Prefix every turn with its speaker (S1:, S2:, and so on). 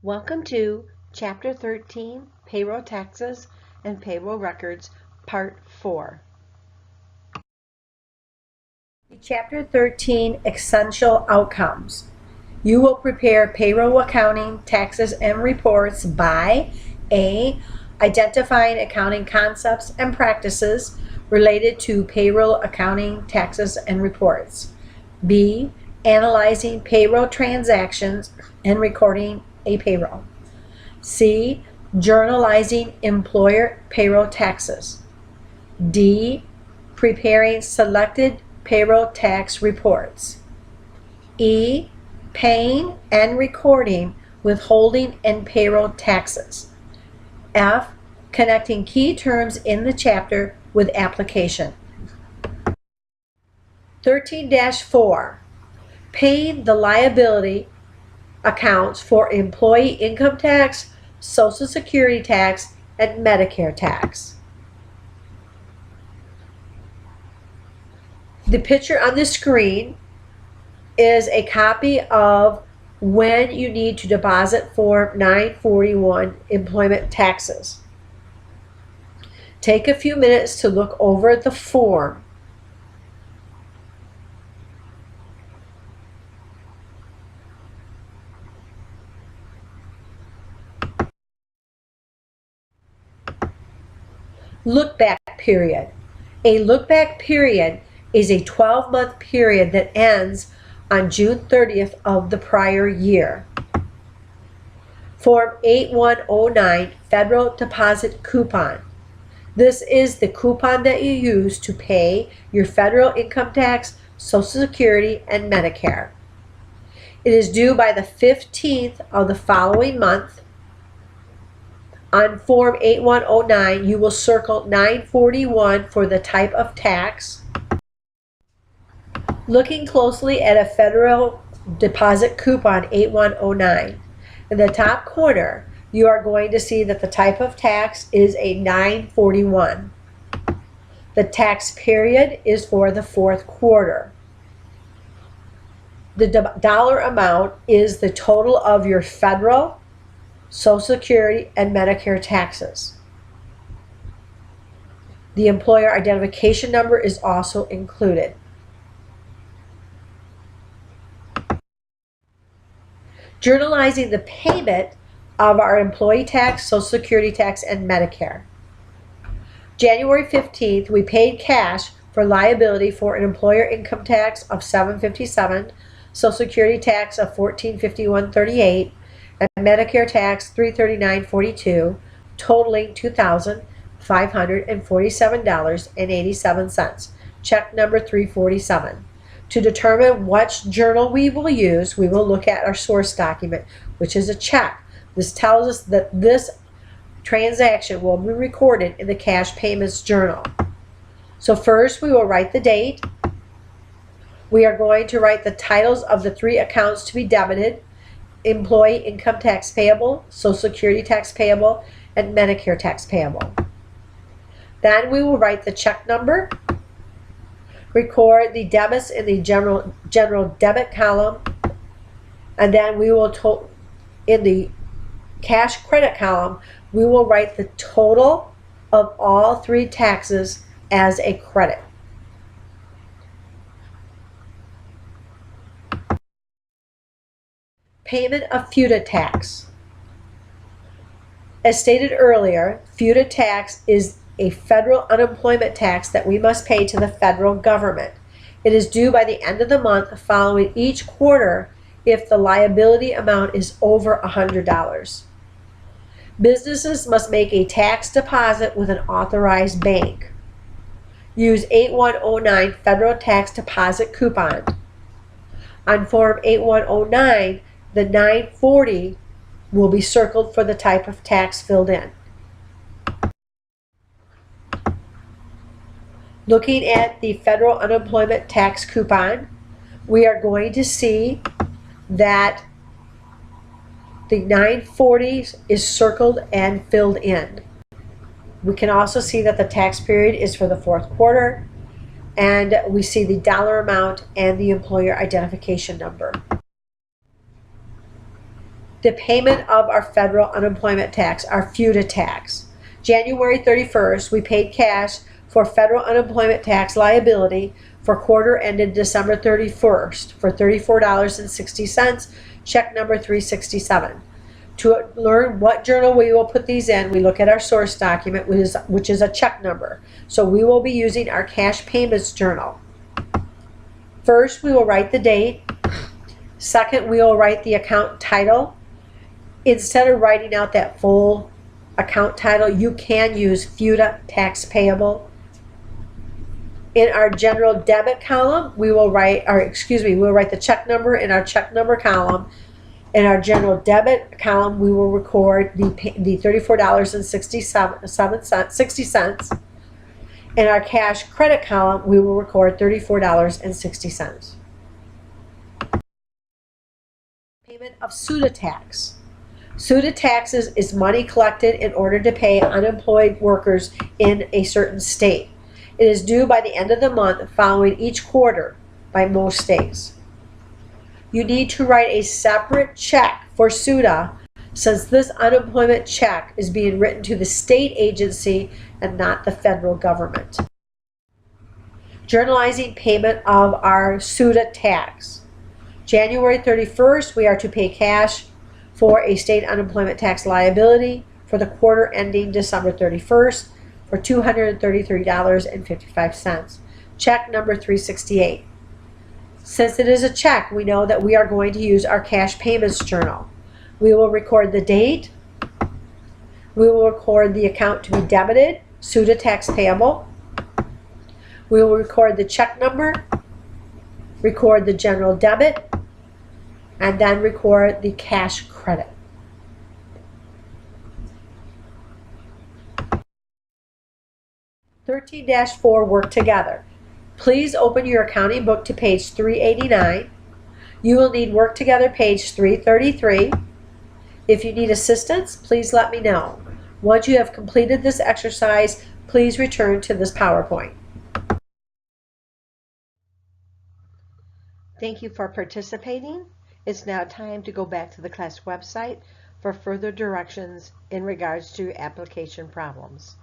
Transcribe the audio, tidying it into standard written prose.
S1: Welcome to Chapter 13, Payroll Taxes and Payroll Records, Part 4. Chapter 13, Essential Outcomes. You will prepare payroll accounting, taxes, and reports by A. Identifying accounting concepts and practices related to payroll accounting, taxes, and reports. B. Analyzing payroll transactions and recording a payroll. C. Journalizing employer payroll taxes. D. Preparing selected payroll tax reports. E. Paying and recording withholding and payroll taxes. F. Connecting key terms in the chapter with application. 13-4. Paying the liability accounts for employee income tax, Social Security tax, and Medicare tax. The picture on the screen is a copy of when you need to deposit Form 941 employment taxes. Take a few minutes to look over the form. Look-back period. A look-back period is a 12-month period that ends on June 30th of the prior year. Form 8109 Federal Deposit Coupon. This is the coupon that you use to pay your federal income tax, Social Security, and Medicare. It is due by the 15th of the following month. On Form 8109, you will circle 941 for the type of tax. Looking closely at a federal deposit coupon 8109, in the top corner, you are going to see that the type of tax is a 941. The tax period is for the fourth quarter. The dollar amount is the total of your federal, Social Security, and Medicare taxes. The employer identification number is also included. Journalizing the payment of our employee tax, Social Security tax, and Medicare. January 15th, we paid cash for liability for an employer income tax of $757, Social Security tax of $1451.38, and Medicare tax $339.42, totaling $2,547.87. Check number 347. To determine which journal we will use, we will look at our source document, which is a check. This tells us that this transaction will be recorded in the cash payments journal. So first we will write the date. We are going to write the titles of the three accounts to be debited: employee income tax payable, Social Security tax payable, and Medicare tax payable. Then we will write the check number, record the debits in the general debit column, and then we will in the cash credit column, we will write the total of all three taxes as a credit. Payment of FUTA tax. As stated earlier, FUTA tax is a federal unemployment tax that we must pay to the federal government. It is due by the end of the month following each quarter if the liability amount is over $100. Businesses must make a tax deposit with an authorized bank. Use 8109 Federal Tax Deposit Coupon. On Form 8109, the 940 will be circled for the type of tax filled in. Looking at the federal unemployment tax coupon, we are going to see that the 940 is circled and filled in. We can also see that the tax period is for the fourth quarter, and we see the dollar amount and the employer identification number. the payment of our federal unemployment tax, our FUTA tax. January 31st, we paid cash for federal unemployment tax liability for quarter ended December 31st for $34.60, check number 367. To learn what journal we will put these in, we look at our source document, which is a check number. So we will be using our cash payments journal. First, we will write the date. Second, we will write the account title. Instead of writing out that full account title, you can use FUTA tax payable. In our general debit column, we'll write the check number in our check number column. In our general debit column, we will record the $34.60. In our cash credit column, we will record $34.60. Payment of SUTA tax. SUTA taxes is money collected in order to pay unemployed workers in a certain state. It is due by the end of the month following each quarter by most states. You need to write a separate check for SUTA since this unemployment check is being written to the state agency and not the federal government. Journalizing payment of our SUTA tax. January 31st, we are to pay cash for a state unemployment tax liability for the quarter ending December 31st for $233.55. Check number 368. Since it is a check, we know that we are going to use our cash payments journal. We will record the date. We will record the account to be debited, SUTA tax payable. We will record the check number, record the general debit, and then record the cash credit. (13-4) Work together. Please open your accounting book to page 389. You will need Work Together page 333. If you need assistance, please let me know. Once you have completed this exercise, please return to this PowerPoint. Thank you for participating. It's now time to go back to the class website for further directions in regards to application problems.